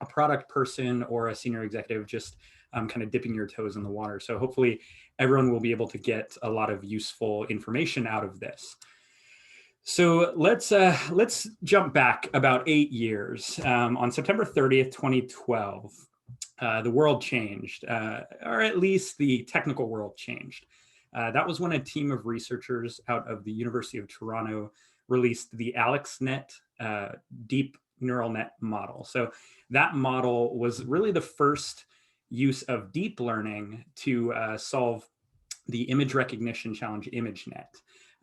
a product person or a senior executive just kind of dipping your toes in the water. So hopefully everyone will be able to get a lot of useful information out of this. So let's jump back about 8 years. On September 30th, 2012, the world changed, or at least the technical world changed. That was when a team of researchers out of the University of Toronto released the AlexNet deep neural net model. So that model was really the first use of deep learning to solve the image recognition challenge ImageNet.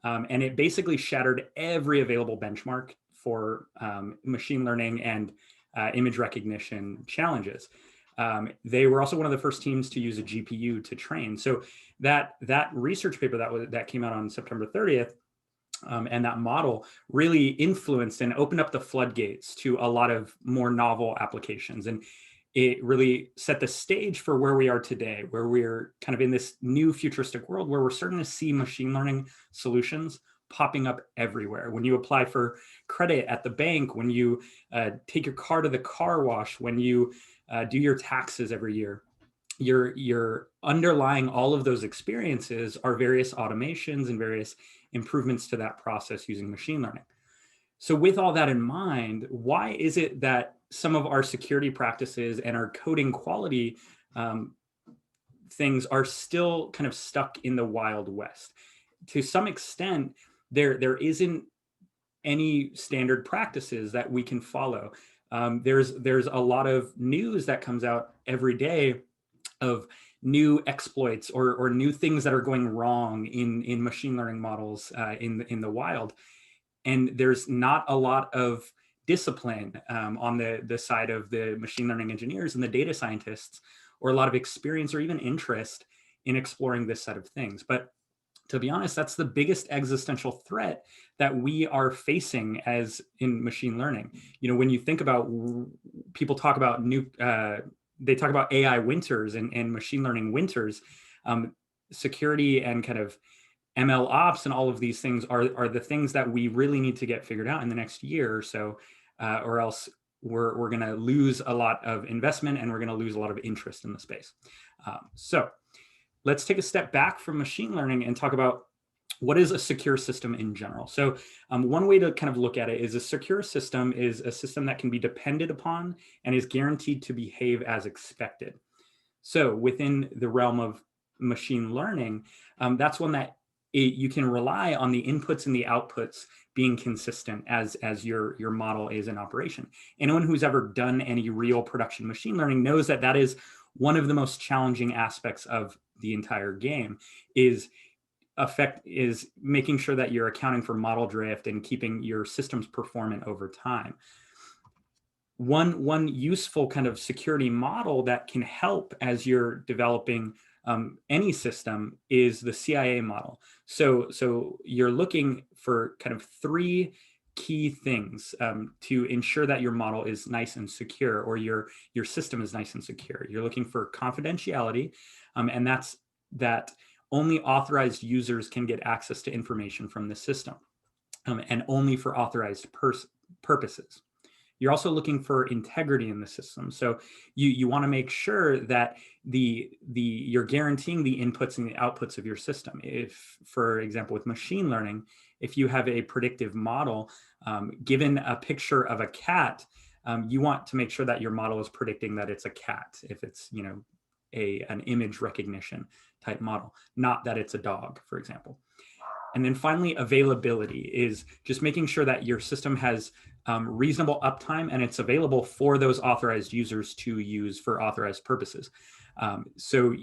And it basically shattered every available benchmark for machine learning and image recognition challenges. They were also one of the first teams to use a GPU to train. So that research paper that came out on September 30th, and that model really influenced and opened up the floodgates to a lot of more novel applications. And it really set the stage for where we are today, where we're kind of in this new futuristic world where we're starting to see machine learning solutions popping up everywhere. When you apply for credit at the bank, when you take your car to the car wash, when you do your taxes every year, you're underlying all of those experiences are various automations and various improvements to that process using machine learning. So with all that in mind, why is it that some of our security practices and our coding quality things are still kind of stuck in the Wild West? To some extent, there isn't any standard practices that we can follow. There's a lot of news that comes out every day of new exploits or new things that are going wrong in machine learning models in the wild. And there's not a lot of discipline on the side of the machine learning engineers and the data scientists, or a lot of experience or even interest in exploring this set of things. But to be honest, that's the biggest existential threat that we are facing as in machine learning. You know, when you think about, people talk about they talk about AI winters and machine learning winters, security and kind of ML ops and all of these things are the things that we really need to get figured out in the next year or so, or else we're going to lose a lot of investment and we're going to lose a lot of interest in the space. So let's take a step back from machine learning and talk about what is a secure system in general. So one way to kind of look at it is a secure system is a system that can be depended upon and is guaranteed to behave as expected. So within the realm of machine learning, that's one that you can rely on the inputs and the outputs being consistent as your model is in operation. Anyone who's ever done any real production machine learning knows that that is one of the most challenging aspects of the entire game, is making sure that you're accounting for model drift and keeping your systems performant over time. One useful kind of security model that can help as you're developing any system is the CIA model. So you're looking for kind of 3 key things to ensure that your model is nice and secure, or your system is nice and secure. You're looking for confidentiality, and that's that only authorized users can get access to information from the system, and only for authorized purposes. You're also looking for integrity in the system. So you want to make sure that you're guaranteeing the inputs and the outputs of your system. If, for example, with machine learning, if you have a predictive model, given a picture of a cat, you want to make sure that your model is predicting that it's a cat, if it's, you know, an image recognition type model, not that it's a dog, for example. And then finally, availability is just making sure that your system has reasonable uptime and it's available for those authorized users to use for authorized purposes. So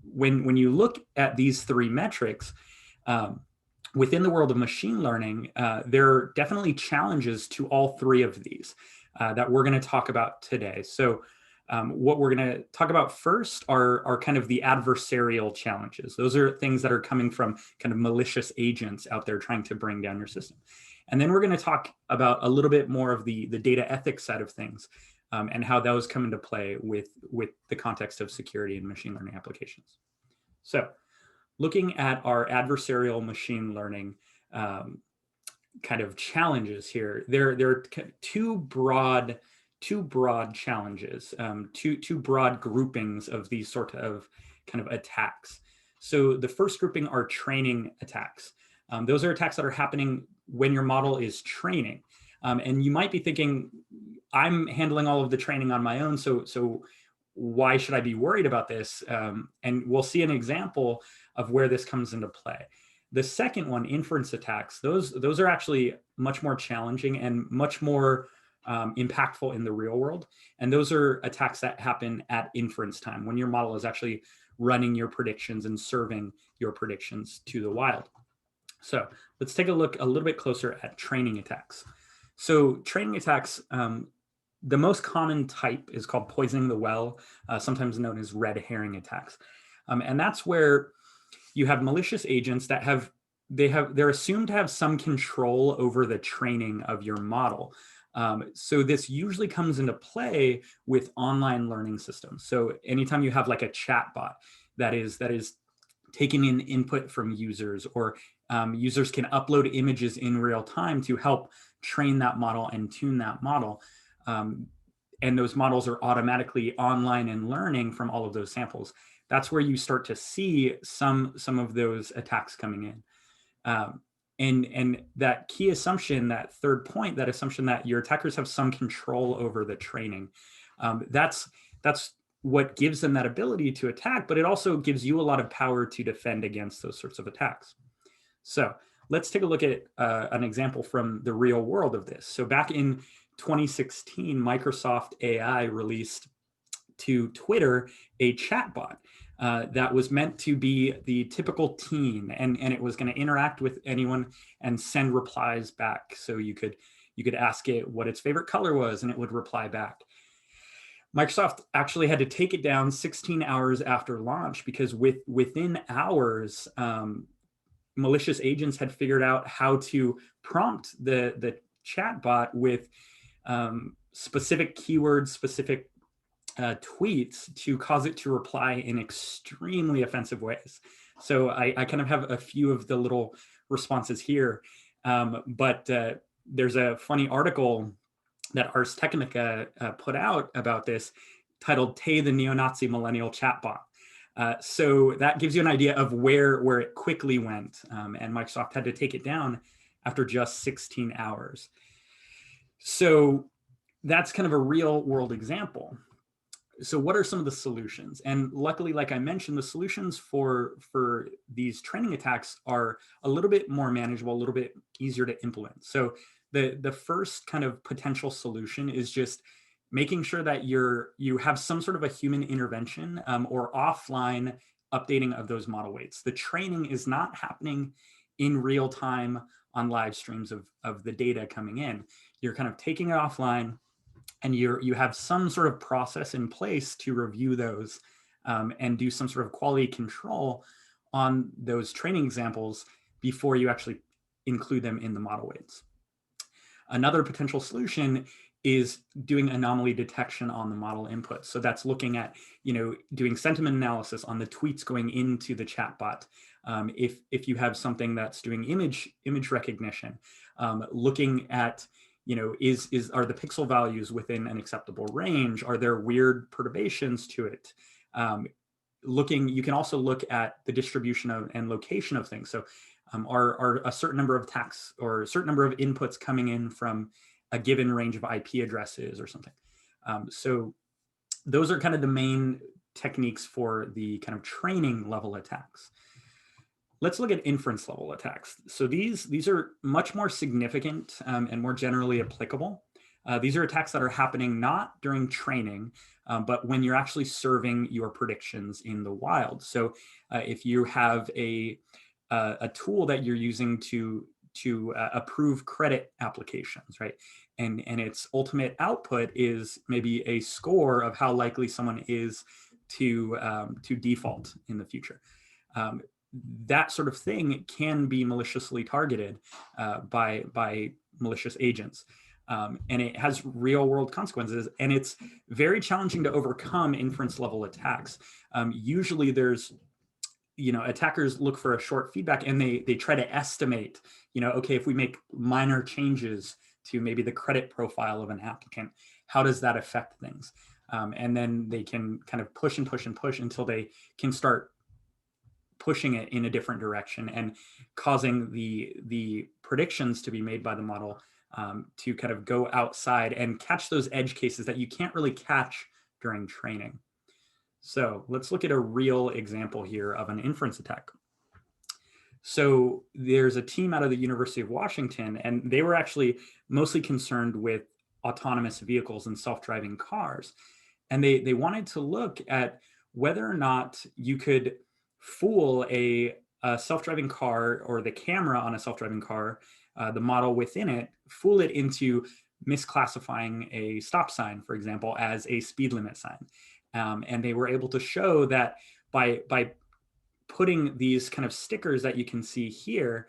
when you look at these 3 metrics, within the world of machine learning, there are definitely challenges to all 3 of these that we're going to talk about today. So what we're going to talk about first are kind of the adversarial challenges. Those are things that are coming from kind of malicious agents out there trying to bring down your system. And then we're going to talk about a little bit more of the data ethics side of things, and how those come into play with the context of security and machine learning applications. So looking at our adversarial machine learning kind of challenges here, there are 2 broad two broad challenges, two broad groupings of these sort of kind of attacks. So the first grouping are training attacks. Those are attacks that are happening when your model is training. And you might be thinking, I'm handling all of the training on my own, so why should I be worried about this? And we'll see an example of where this comes into play. The second one, inference attacks, those are actually much more challenging and much more impactful in the real world. And those are attacks that happen at inference time, when your model is actually running your predictions and serving your predictions to the wild. So let's take a look a little bit closer at training attacks. So training attacks, the most common type is called poisoning the well, sometimes known as red herring attacks. And that's where you have malicious agents that they're assumed to have some control over the training of your model. So this usually comes into play with online learning systems. So anytime you have like a chat bot that is taking in input from users, or users can upload images in real time to help train that model and tune that model. And those models are automatically online and learning from all of those samples. That's where you start to see some of those attacks coming in. And that key assumption, that third point, that assumption that your attackers have some control over the training, that's what gives them that ability to attack, but it also gives you a lot of power to defend against those sorts of attacks. So let's take a look at an example from the real world of this. So back in 2016, Microsoft AI released to Twitter a chatbot that was meant to be the typical teen, and it was going to interact with anyone and send replies back. So you could ask it what its favorite color was, and it would reply back. Microsoft actually had to take it down 16 hours after launch, because within hours, malicious agents had figured out how to prompt the chatbot with specific keywords, specific tweets to cause it to reply in extremely offensive ways. So I kind of have a few of the little responses here, but there's a funny article that Ars Technica put out about this, titled "Tay the Neo-Nazi Millennial Chatbot." So that gives you an idea of where it quickly went, and Microsoft had to take it down after just 16 hours. So that's kind of a real world example. So what are some of the solutions? And luckily, like I mentioned, the solutions for these training attacks are a little bit more manageable, a little bit easier to implement. So the first kind of potential solution is just making sure that you have some sort of a human intervention or offline updating of those model weights. The training is not happening in real time on live streams of the data coming in. You're kind of taking it offline, and you have some sort of process in place to review those and do some sort of quality control on those training examples before you actually include them in the model weights. Another potential solution is doing anomaly detection on the model input. So that's looking at, doing sentiment analysis on the tweets going into the chatbot. If you have something that's doing image recognition, looking at, are the pixel values within an acceptable range? Are there weird perturbations to it? You can also look at the distribution of and location of things. So are a certain number of attacks or a certain number of inputs coming in from a given range of IP addresses or something. So those are kind of the main techniques for the kind of training level attacks. Let's look at inference level attacks. So these are much more significant and more generally applicable. These are attacks that are happening not during training, but when you're actually serving your predictions in the wild. So if you have a tool that you're using to approve credit applications, right? And its ultimate output is maybe a score of how likely someone is to default in the future. That sort of thing can be maliciously targeted by malicious agents. And it has real world consequences, and it's very challenging to overcome inference level attacks. Usually there's, attackers look for a short feedback, and they try to estimate, okay, if we make minor changes to maybe the credit profile of an applicant, how does that affect things? And then they can kind of push and push and push until they can start pushing it in a different direction and causing the predictions to be made by the model to kind of go outside and catch those edge cases that you can't really catch during training. So let's look at a real example here of an inference attack. So there's a team out of the University of Washington, and they were actually mostly concerned with autonomous vehicles and self-driving cars. And they wanted to look at whether or not you could fool a self-driving car, or the camera on a self-driving car, the model within it, fool it into misclassifying a stop sign, for example, as a speed limit sign. And they were able to show that by putting these kind of stickers that you can see here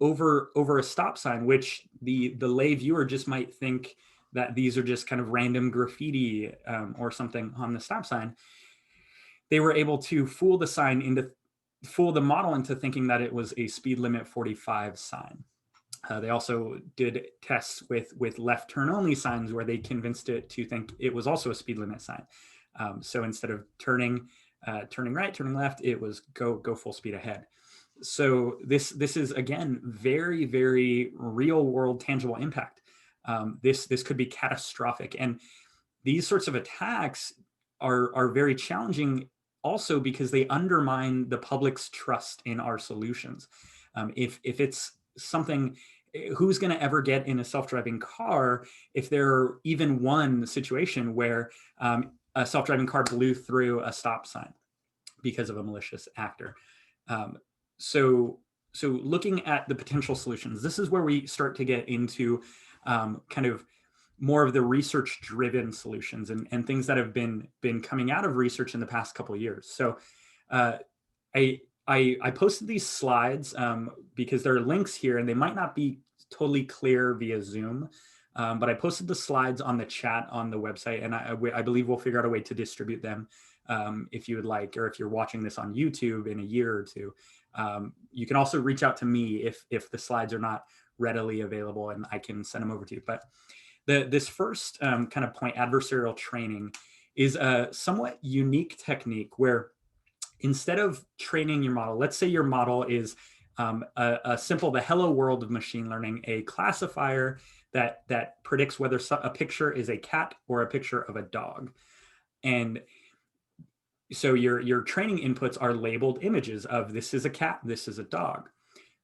over a stop sign, which the lay viewer just might think that these are just kind of random graffiti or something on the stop sign, they were able to fool the model into thinking that it was a speed limit 45 sign. They also did tests with left turn only signs where they convinced it to think it was also a speed limit sign. So instead of turning right, turning left, it was go full speed ahead. So this is, again, very, very real world tangible impact. This could be catastrophic. And these sorts of attacks are very challenging also because they undermine the public's trust in our solutions. If it's something, who's going to ever get in a self-driving car if there are even one situation where a self-driving car blew through a stop sign because of a malicious actor? So looking at the potential solutions, this is where we start to get into kind of more of the research-driven solutions and things that have been coming out of research in the past couple of years. So I posted these slides because there are links here, and they might not be totally clear via Zoom, but I posted the slides on the chat on the website, and I believe we'll figure out a way to distribute them if you would like, or if you're watching this on YouTube in a year or two. You can also reach out to me if the slides are not readily available, and I can send them over to you. But this first kind of point, adversarial training, is a somewhat unique technique where instead of training your model, let's say your model is a simple, the hello world of machine learning, a classifier that predicts whether a picture is a cat or a picture of a dog. And so your training inputs are labeled images of this is a cat, this is a dog.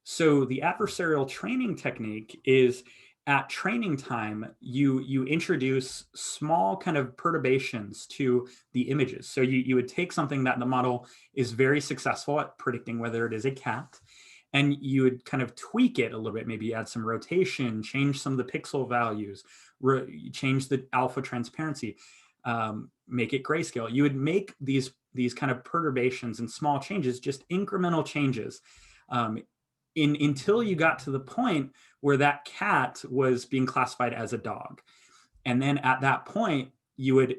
So the adversarial training technique is, at training time, you introduce small kind of perturbations to the images. So you would take something that the model is very successful at predicting whether it is a cat, and you would kind of tweak it a little bit, maybe add some rotation, change some of the pixel values, change the alpha transparency, make it grayscale. You would make these kind of perturbations and small changes, just incremental changes, until you got to the point where that cat was being classified as a dog. And then at that point, you would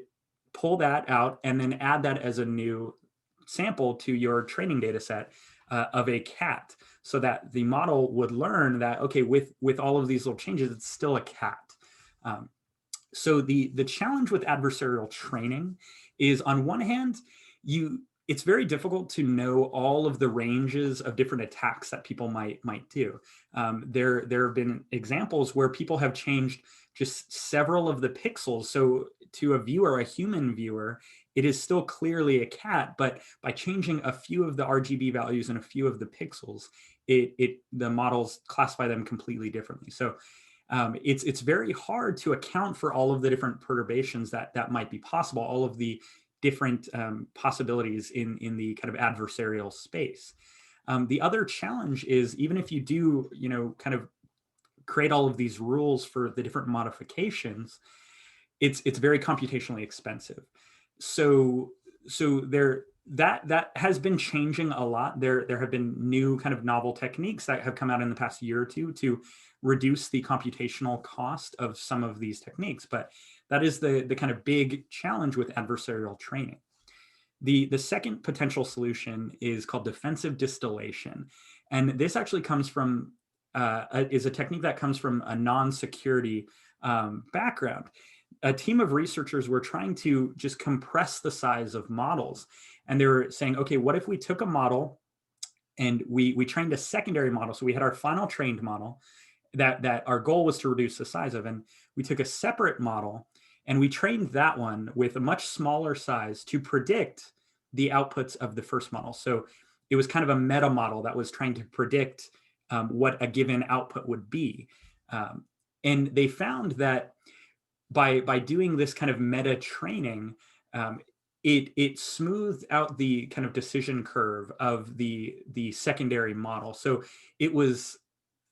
pull that out and then add that as a new sample to your training data set of a cat, so that the model would learn that, okay, with all of these little changes, it's still a cat. So the challenge with adversarial training is, on one hand, it's very difficult to know all of the ranges of different attacks that people might do. There have been examples where people have changed just several of the pixels. So to a viewer, a human viewer, it is still clearly a cat, but by changing a few of the RGB values and a few of the pixels, the models classify them completely differently. So it's very hard to account for all of the different perturbations that might be possible, all of the different possibilities in the kind of adversarial space. The other challenge is, even if you do, kind of create all of these rules for the different modifications, it's very computationally expensive. So that has been changing a lot. There have been new kind of novel techniques that have come out in the past year or two to reduce the computational cost of some of these techniques, but that is the kind of big challenge with adversarial training. The second potential solution is called defensive distillation, and this actually comes from is a technique that comes from a non-security background. a team of researchers were trying to just compress the size of models. And they were saying, okay, what if we took a model and we trained a secondary model? So we had our final trained model that our goal was to reduce the size of, and we took a separate model and we trained that one with a much smaller size to predict the outputs of the first model. So it was kind of a meta model that was trying to predict what a given output would be. And they found that by doing this kind of meta training, it smoothed out the kind of decision curve of the secondary model. So it was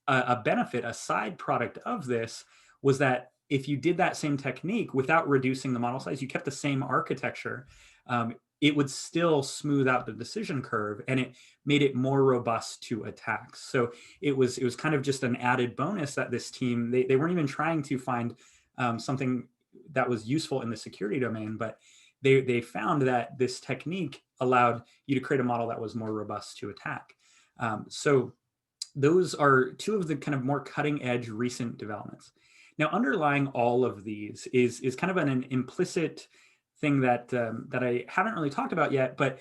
a benefit, a side product of this was that if you did that same technique without reducing the model size, you kept the same architecture, it would still smooth out the decision curve, and it made it more robust to attacks. So it was kind of just an added bonus that this team, they weren't even trying to find something that was useful in the security domain, but they found that this technique allowed you to create a model that was more robust to attack. So those are two of the kind of more cutting edge recent developments. Now, underlying all of these is kind of an implicit thing that that I haven't really talked about yet, but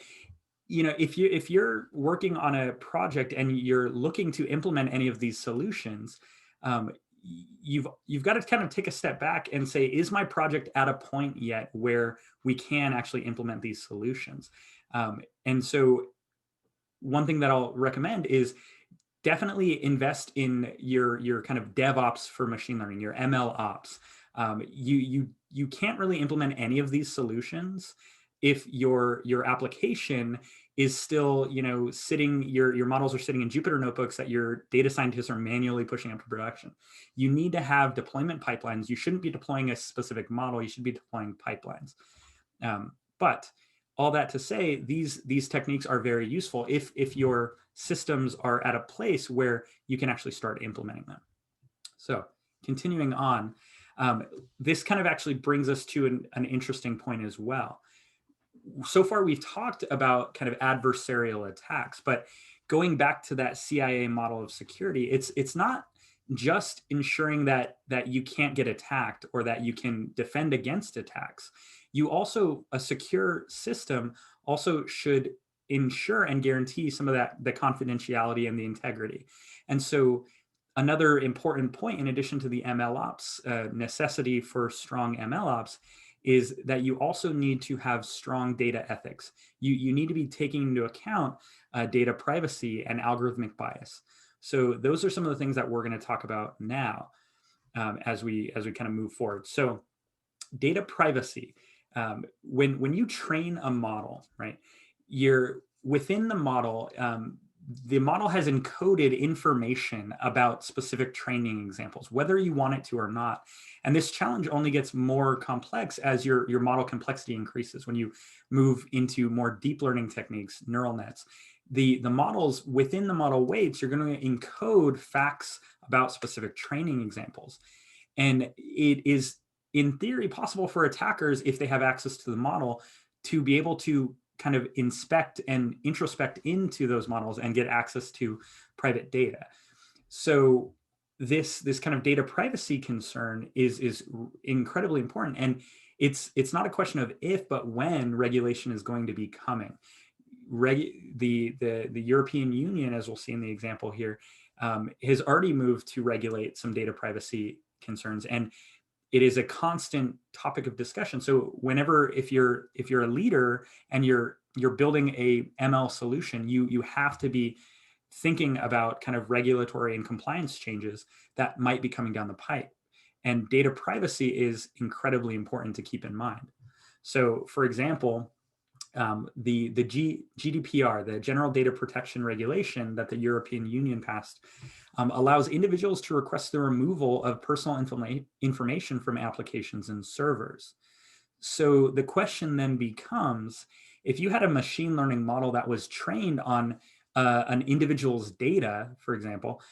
if you're working on a project and you're looking to implement any of these solutions, you've got to kind of take a step back and say, is my project at a point yet where we can actually implement these solutions? And so one thing that I'll recommend is definitely invest in your kind of DevOps for machine learning, your ML ops. You can't really implement any of these solutions if your application is still sitting, your models are sitting in Jupyter notebooks that your data scientists are manually pushing up to production. You need to have deployment pipelines. You shouldn't be deploying a specific model. You should be deploying pipelines. But all that to say, these techniques are very useful if your systems are at a place where you can actually start implementing them. So continuing on, this kind of actually brings us to an interesting point as well. So far, we've talked about kind of adversarial attacks, but going back to that CIA model of security, it's not just ensuring that you can't get attacked or that you can defend against attacks. A secure system also should ensure and guarantee some of the confidentiality and the integrity. And so another important point, in addition to the MLOps necessity for strong MLOps, is that you also need to have strong data ethics. You need to be taking into account data privacy and algorithmic bias. So those are some of the things that we're going to talk about now as we kind of move forward. So data privacy. When you train a model, right, you're within the model has encoded information about specific training examples, whether you want it to or not. And this challenge only gets more complex as your model complexity increases. When you move into more deep learning techniques, neural nets, the models within the model weights, you're going to encode facts about specific training examples. And it is, in theory, possible for attackers, if they have access to the model, to be able to kind of inspect and introspect into those models and get access to private data. So this kind of data privacy concern is incredibly important. And it's not a question of if, but when regulation is going to be coming. The European Union, as we'll see in the example here, has already moved to regulate some data privacy concerns. And it is a constant topic of discussion. So if you're a leader and you're building a ML solution, you have to be thinking about kind of regulatory and compliance changes that might be coming down the pipe. And data privacy is incredibly important to keep in mind. So for example, the GDPR, the General Data Protection Regulation that the European Union passed, allows individuals to request the removal of personal information from applications and servers. So the question then becomes, if you had a machine learning model that was trained on an individual's data, for example,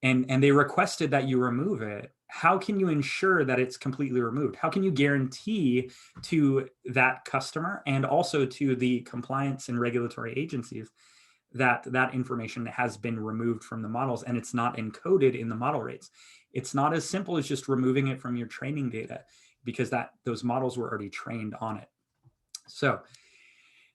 and they requested that you remove it, how can you ensure that it's completely removed? How can you guarantee to that customer and also to the compliance and regulatory agencies that that information has been removed from the models and it's not encoded in the model rates? It's not as simple as just removing it from your training data. because those models were already trained on it. So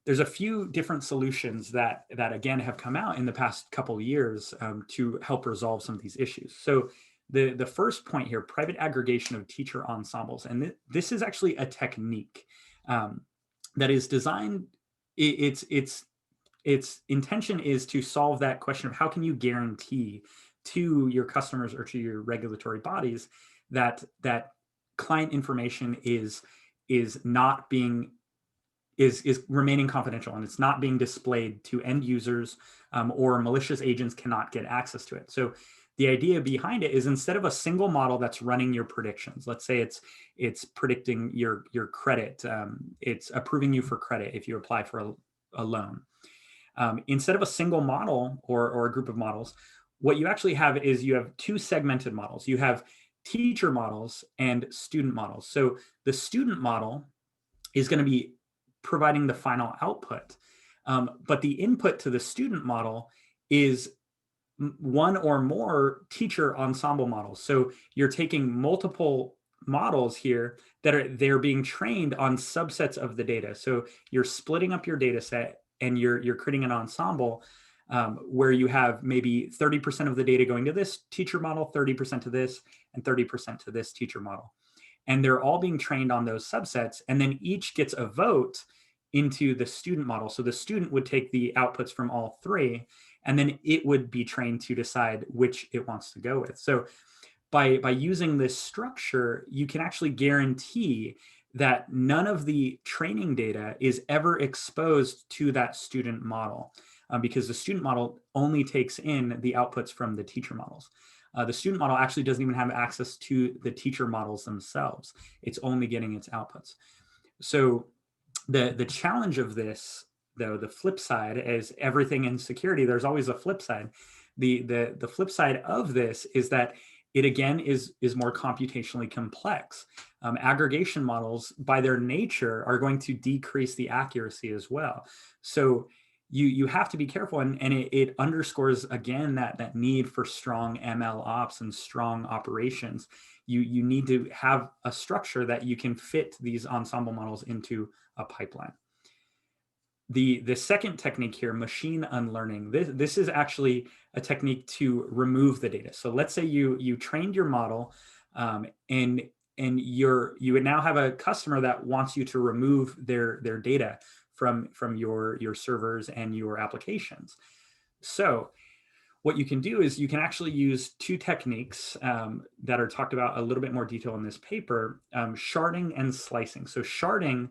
there's a few different solutions that again have come out in the past couple of years to help resolve some of these issues. So the first point here, private aggregation of teacher ensembles, and this is actually a technique that is designed. Its intention is to solve that question of how can you guarantee to your customers or to your regulatory bodies that client information is not being is remaining confidential, and it's not being displayed to end users, or malicious agents cannot get access to it. So the idea behind it is, instead of a single model that's running your predictions, let's say it's predicting your credit, it's approving you for credit if you apply for a loan. Instead of a single model or a group of models, what you actually have is you have two segmented models. You have teacher models and student models. So the student model is going to be providing the final output. But the input to the student model is one or more teacher ensemble models. So you're taking multiple models here they're being trained on subsets of the data. So you're splitting up your data set, and you're creating an ensemble where you have maybe 30% of the data going to this teacher model, 30% to this, and 30% to this teacher model. And they're all being trained on those subsets, and then each gets a vote into the student model. So the student would take the outputs from all three, and then it would be trained to decide which it wants to go with. So by using this structure, you can actually guarantee that none of the training data is ever exposed to that student model, because the student model only takes in the outputs from the teacher models. The student model actually doesn't even have access to the teacher models themselves. It's only getting its outputs. So the challenge of this, though, the flip side, is everything in security, there's always a flip side. The flip side of this is that it again is more computationally complex. Aggregation models, by their nature, are going to decrease the accuracy as well. So you have to be careful, and it underscores again that need for strong ML ops and strong operations. You need to have a structure that you can fit these ensemble models into a pipeline. The second technique here, machine unlearning, this is actually a technique to remove the data. So let's say you trained your model, and you would now have a customer that wants you to remove their data from your servers and your applications. So what you can do is you can actually use two techniques that are talked about a little bit more detail in this paper, sharding and slicing. So sharding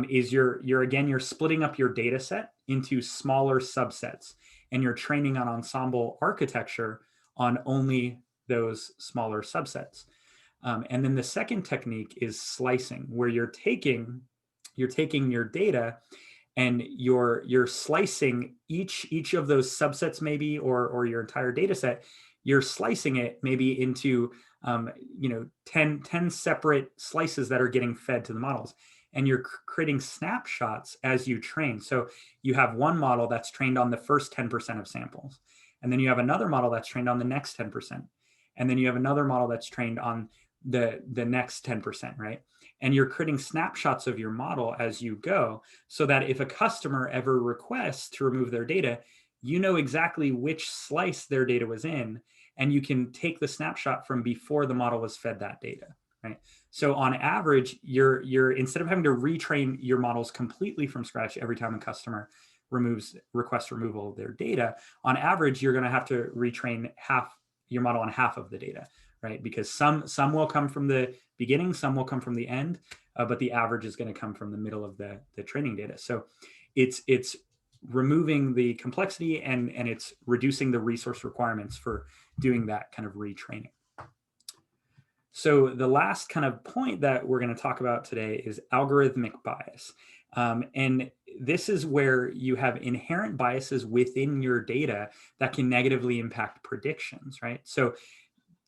is you're splitting up your data set into smaller subsets, and you're training on ensemble architecture on only those smaller subsets. And then the second technique is slicing, where you're taking your data and you're slicing each of those subsets, maybe, or your entire data set. You're slicing it maybe into 10 separate slices that are getting fed to the models, and you're creating snapshots as you train. So you have one model that's trained on the first 10% of samples, and then you have another model that's trained on the next 10%, and then you have another model that's trained on the next 10%, right? And you're creating snapshots of your model as you go, so that if a customer ever requests to remove their data, you know exactly which slice their data was in, and you can take the snapshot from before the model was fed that data, right? So on average, you're instead of having to retrain your models completely from scratch every time a customer requests removal of their data, on average, you're going to have to retrain your model on half of the data, right? Because some will come from the beginning, some will come from the end, but the average is going to come from the middle of the training data. So it's removing the complexity, and it's reducing the resource requirements for doing that kind of retraining. So the last kind of point that we're going to talk about today is algorithmic bias. And this is where you have inherent biases within your data that can negatively impact predictions, right? So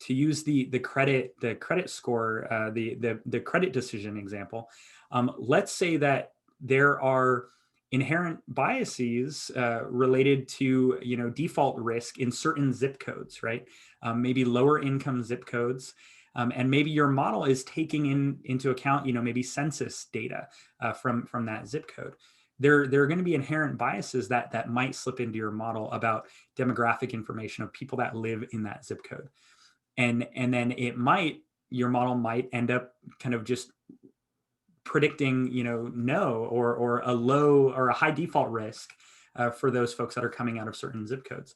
to use the credit score, the credit decision example, let's say that there are inherent biases related to default risk in certain zip codes, right? Maybe lower income zip codes. And maybe your model is taking into account, maybe census data from that zip code. There are going to be inherent biases that might slip into your model about demographic information of people that live in that zip code. And then your model might end up kind of just predicting, no, or a low or a high default risk for those folks that are coming out of certain zip codes.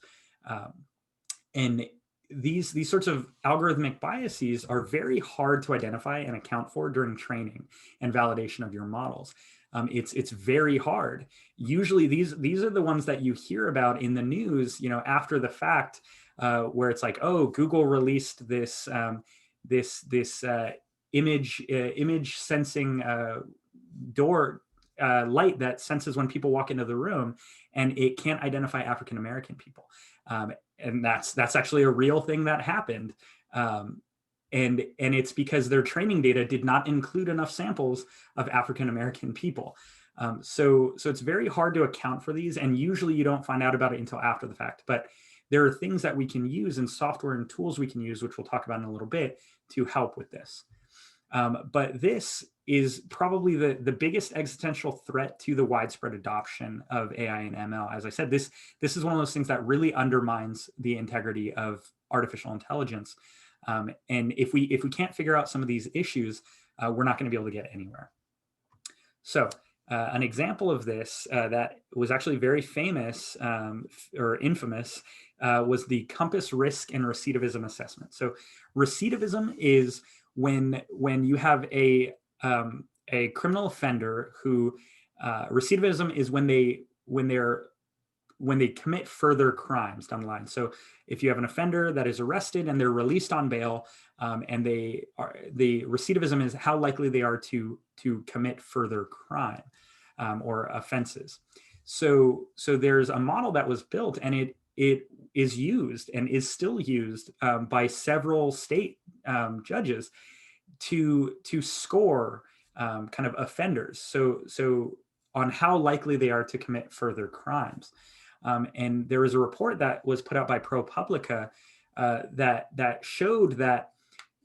And these sorts of algorithmic biases are very hard to identify and account for during training and validation of your models. It's very hard. Usually these are the ones that you hear about in the news, after the fact, where it's like, oh, Google released this image sensing door light that senses when people walk into the room, and it can't identify African American people. And that's actually a real thing that happened. And it's because their training data did not include enough samples of African American people. So it's very hard to account for these, and usually you don't find out about it until after the fact. But there are things that we can use and software and tools we can use, which we'll talk about in a little bit, to help with this. But this is probably the biggest existential threat to the widespread adoption of AI and ML. As I said, this is one of those things that really undermines the integrity of artificial intelligence. And if we can't figure out some of these issues, we're not going to be able to get anywhere. So an example of this that was actually very famous or infamous was the Compass Risk and Recidivism Assessment. So recidivism is when you have a criminal offender who recidivism is when they commit further crimes down the line. So if you have an offender that is arrested and they're released on bail, and the recidivism is how likely they are to commit further crime or offenses. So there's a model that was built, and it is used and is still used by several state judges to score kind of offenders. So on how likely they are to commit further crimes. And there was a report that was put out by ProPublica that showed that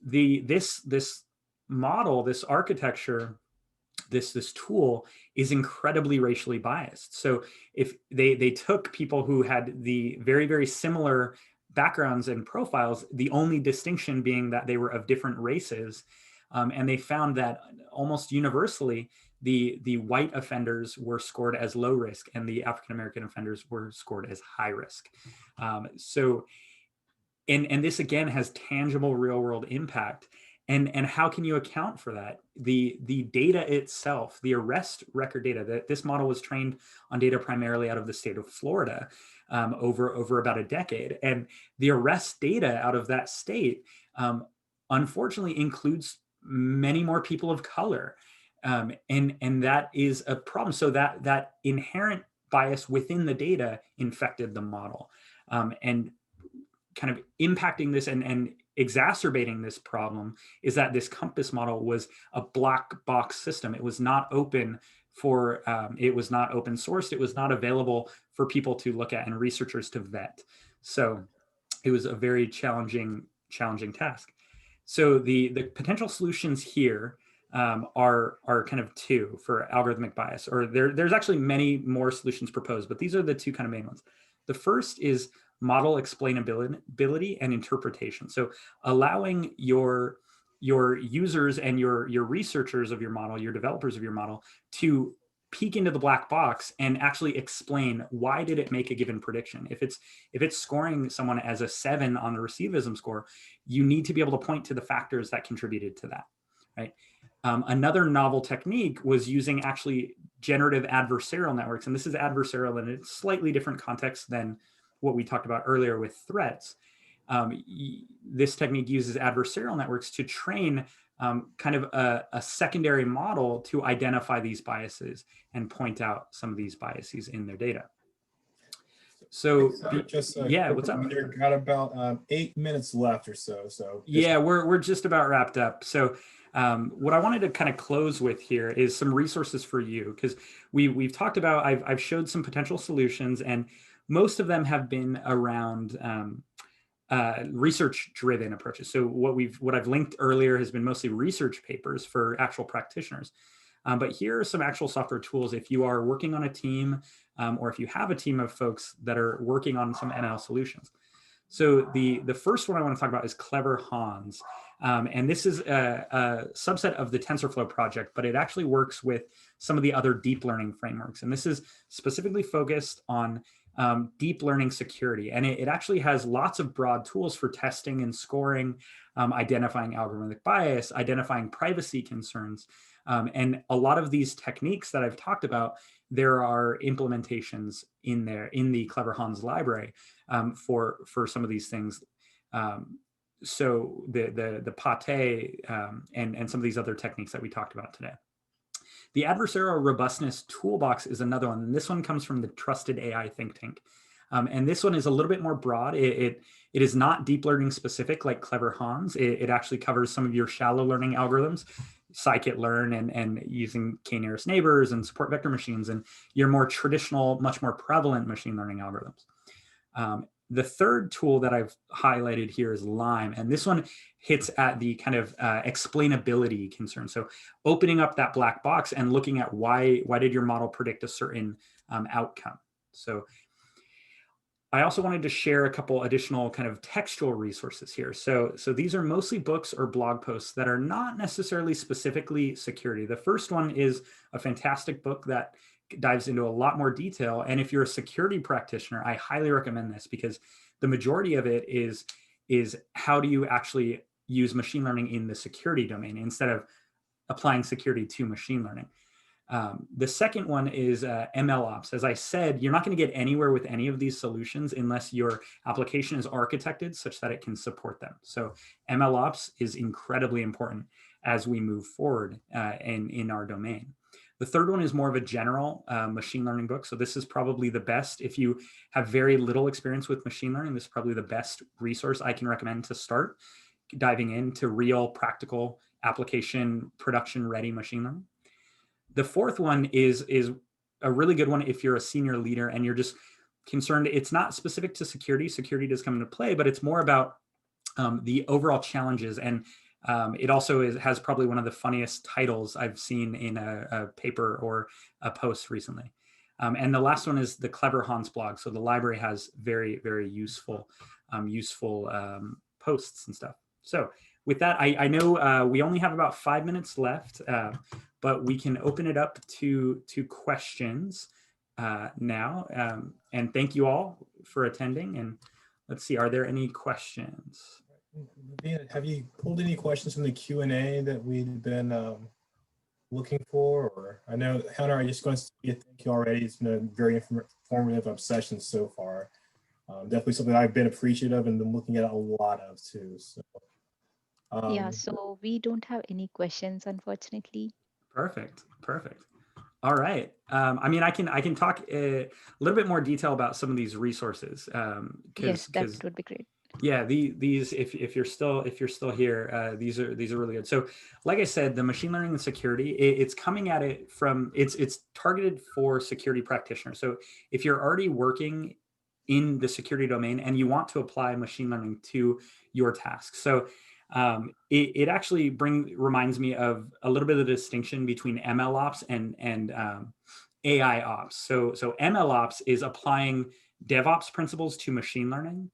this model, this architecture, this tool is incredibly racially biased. So if they took people who had the very, very similar backgrounds and profiles, the only distinction being that they were of different races, and they found that almost universally the white offenders were scored as low risk and the African American offenders were scored as high risk. So this again has tangible real world impact. And how can you account for that? The data itself, the arrest record data, that this model was trained on data primarily out of the state of Florida over about a decade. And the arrest data out of that state, unfortunately, includes many more people of color. And that is a problem. So that inherent bias within the data infected the model, and kind of impacting this and exacerbating this problem is that this Compass model was a black box system. It was not open for, it was not open sourced. It was not available for people to look at and researchers to vet. So it was a very challenging task. So the potential solutions here are kind of two for algorithmic bias, or there's actually many more solutions proposed, but these are the two kind of main ones. The first is model explainability and interpretation. So allowing your users and your researchers of your model, your developers of your model, to peek into the black box and actually explain why did it make a given prediction. If it's scoring someone as a 7 on the recidivism score, you need to be able to point to the factors that contributed to that, right? Another novel technique was using actually generative adversarial networks, and this is adversarial in a slightly different context than what we talked about earlier with threats. This technique uses adversarial networks to train kind of a secondary model to identify these biases and point out some of these biases in their data. So yeah, what's up? We've got about 8 minutes left or so. Yeah, we're just about wrapped up. So what I wanted to kind of close with here is some resources for you, because we've talked about, I've showed some potential solutions, and most of them have been around research-driven approaches. So what I've linked earlier has been mostly research papers for actual practitioners. But here are some actual software tools if you are working on a team, or if you have a team of folks that are working on some ML solutions. So the first one I want to talk about is Clever Hans. And this is a subset of the TensorFlow project, but it actually works with some of the other deep learning frameworks. And this is specifically focused on deep learning security. And it actually has lots of broad tools for testing and scoring, identifying algorithmic bias, identifying privacy concerns. And a lot of these techniques that I've talked about, there are implementations in the Clever Hans library for some of these things. So the pate and some of these other techniques that we talked about today. The Adversarial Robustness Toolbox is another one. And this one comes from the Trusted AI think tank. And this one is a little bit more broad. It is not deep learning specific like Clever Hans. It actually covers some of your shallow learning algorithms, scikit-learn and using k-nearest neighbors and support vector machines, and your more traditional, much more prevalent machine learning algorithms. The third tool that I've highlighted here is Lime, and this one hits at the kind of explainability concern. So opening up that black box and looking at why did your model predict a certain outcome. So I also wanted to share a couple additional kind of textual resources here. So these are mostly books or blog posts that are not necessarily specifically security. The first one is a fantastic book that dives into a lot more detail. And if you're a security practitioner, I highly recommend this because the majority of it is how do you actually use machine learning in the security domain instead of applying security to machine learning. The second one is MLOps. As I said, you're not going to get anywhere with any of these solutions unless your application is architected such that it can support them. So MLOps is incredibly important as we move forward in our domain. The third one is more of a general machine learning book. So this is probably the best. If you have very little experience with machine learning, this is probably the best resource I can recommend to start diving into real practical application production ready machine learning. The fourth one is a really good one if you're a senior leader and you're just concerned. It's not specific to security. Security does come into play, but it's more about the overall challenges. And it also has probably one of the funniest titles I've seen in a paper or a post recently. And the last one is the Clever Hans blog. So the library has very, very useful posts and stuff. So with that, I know we only have about 5 minutes left, but we can open it up to questions now. And thank you all for attending. And let's see, are there any questions? Have you pulled any questions from the Q&A that we've been looking for? Or I know, Hunter, I just want to say thank you already. It's been a very informative session so far. Definitely something I've been appreciative and been looking at a lot of too. So. Yeah, so we don't have any questions, unfortunately. Perfect. All right. I mean, I can talk a little bit more detail about some of these resources. Yes, that would be great. Yeah, these if you're still here, these are really good. So, like I said, the machine learning and security, it's coming at it from it's targeted for security practitioners. So if you're already working in the security domain and you want to apply machine learning to your tasks, so it actually reminds me of a little bit of the distinction between ML ops and AI ops. So ML ops is applying DevOps principles to machine learning.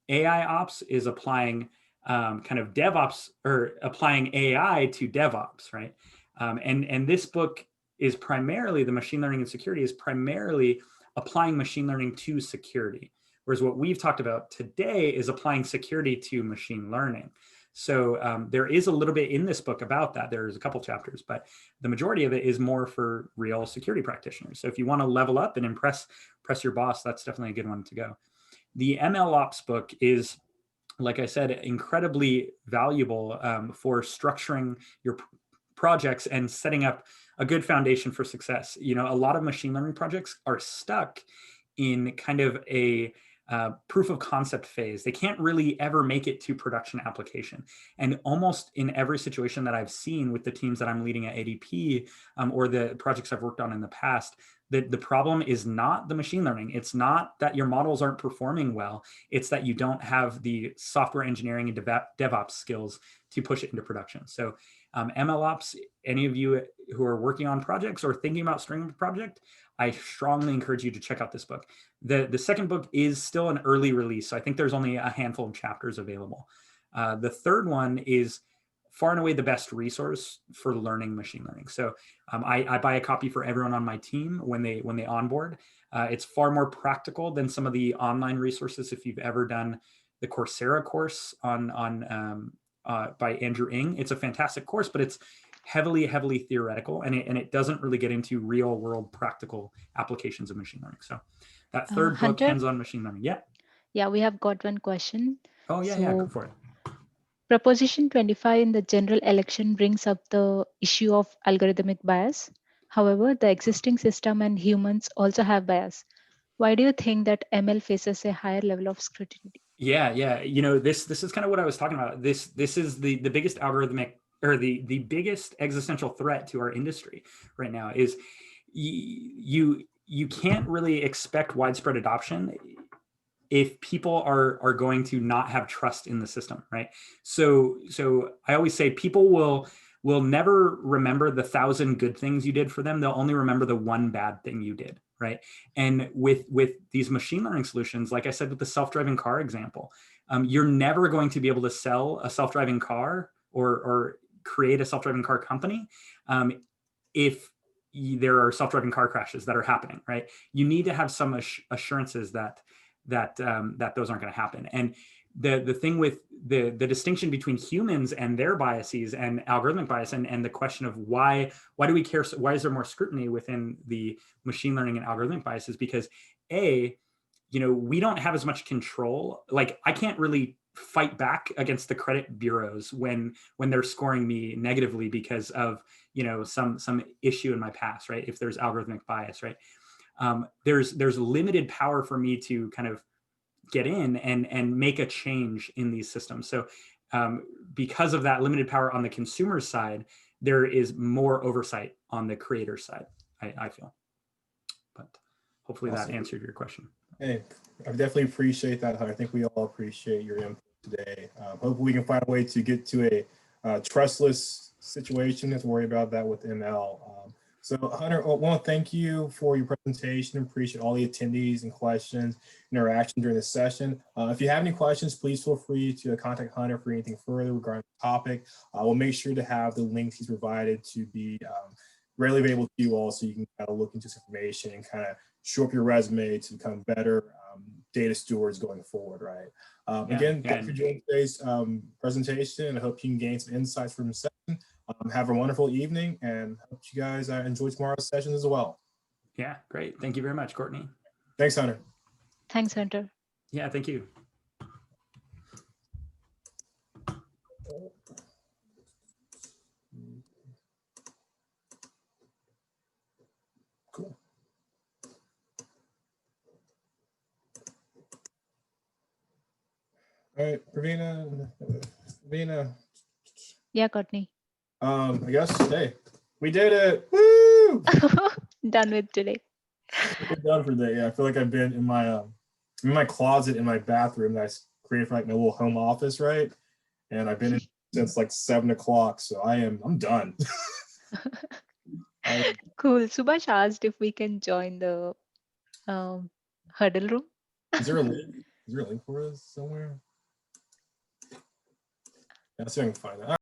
AI ops is applying kind of DevOps or applying AI to DevOps, right? And this book is primarily, the machine learning and security is primarily applying machine learning to security. Whereas what we've talked about today is applying security to machine learning. So there is a little bit in this book about that. There's a couple chapters, but the majority of it is more for real security practitioners. So if you want to level up and impress your boss, that's definitely a good one to go. The ML Ops book is, like I said, incredibly valuable for structuring your projects and setting up a good foundation for success. You know, a lot of machine learning projects are stuck in kind of a proof of concept phase. They can't really ever make it to production application. And almost in every situation that I've seen with the teams that I'm leading at ADP or the projects I've worked on in the past, the problem is not the machine learning. It's not that your models aren't performing well. It's that you don't have the software engineering and DevOps skills to push it into production. So MLOps, any of you who are working on projects or thinking about starting a project, I strongly encourage you to check out this book. The second book is still an early release, so I think there's only a handful of chapters available. The third one is far and away the best resource for learning machine learning. So I buy a copy for everyone on my team when they onboard. It's far more practical than some of the online resources. If you've ever done the Coursera course by Andrew Ng, it's a fantastic course, but it's heavily theoretical, and it doesn't really get into real world practical applications of machine learning. So that third book, Hunter? hands-on machine learning. Yeah. Yeah, we have got one question. Oh yeah, yeah, go for it. Proposition 25 in the general election brings up the issue of algorithmic bias. However, the existing system and humans also have bias. Why do you think that ML faces a higher level of scrutiny? Yeah. You know, this is kind of what I was talking about. This is the biggest algorithmic, or the biggest existential threat to our industry right now is you can't really expect widespread adoption if people are going to not have trust in the system, right? So I always say people will never remember the 1,000 good things you did for them. They'll only remember the one bad thing you did, right? And with these machine learning solutions, like I said with the self-driving car example, you're never going to be able to sell a self-driving car or create a self-driving car company if there are self-driving car crashes that are happening, right? You need to have some assurances that those aren't going to happen. And the thing with the distinction between humans and their biases and algorithmic bias and the question of why do we care? Why is there more scrutiny within the machine learning and algorithmic biases? Because we don't have as much control. Like I can't really fight back against the credit bureaus when they're scoring me negatively because of some issue in my past, right? If there's algorithmic bias, right? There's limited power for me to kind of get in and make a change in these systems. So because of that limited power on the consumer side, there is more oversight on the creator side, I feel. But hopefully awesome. That answered your question. Hey, I definitely appreciate that. I think we all appreciate your input today. Hopefully we can find a way to get to a trustless situation. Let's worry about that with ML. So Hunter, I want to thank you for your presentation. Appreciate all the attendees and questions, interaction during this session. If you have any questions, please feel free to contact Hunter for anything further regarding the topic. We'll make sure to have the links he's provided to be readily available to you all, so you can kind of look into this information and kind of shore up your resume to become better data stewards going forward, right? Again, thanks for joining today's presentation, and I hope you can gain some insights from the session. Have a wonderful evening, and hope you guys enjoy tomorrow's session as well. Yeah, great. Thank you very much, Courtney. Thanks, Hunter. Thanks, Hunter. Yeah, thank you. Cool. All right, Pravina. Yeah, Courtney. I guess, hey, we did it. Woo! Done with today. We're done for the day. Yeah, I feel like I've been in my closet in my bathroom that I created for like my little home office, right? And I've been in since like 7 o'clock, so I'm done. Cool. Subhash asked if we can join the huddle room. Is there a link? Is there a link for us somewhere? Yeah, let's see if I can find that.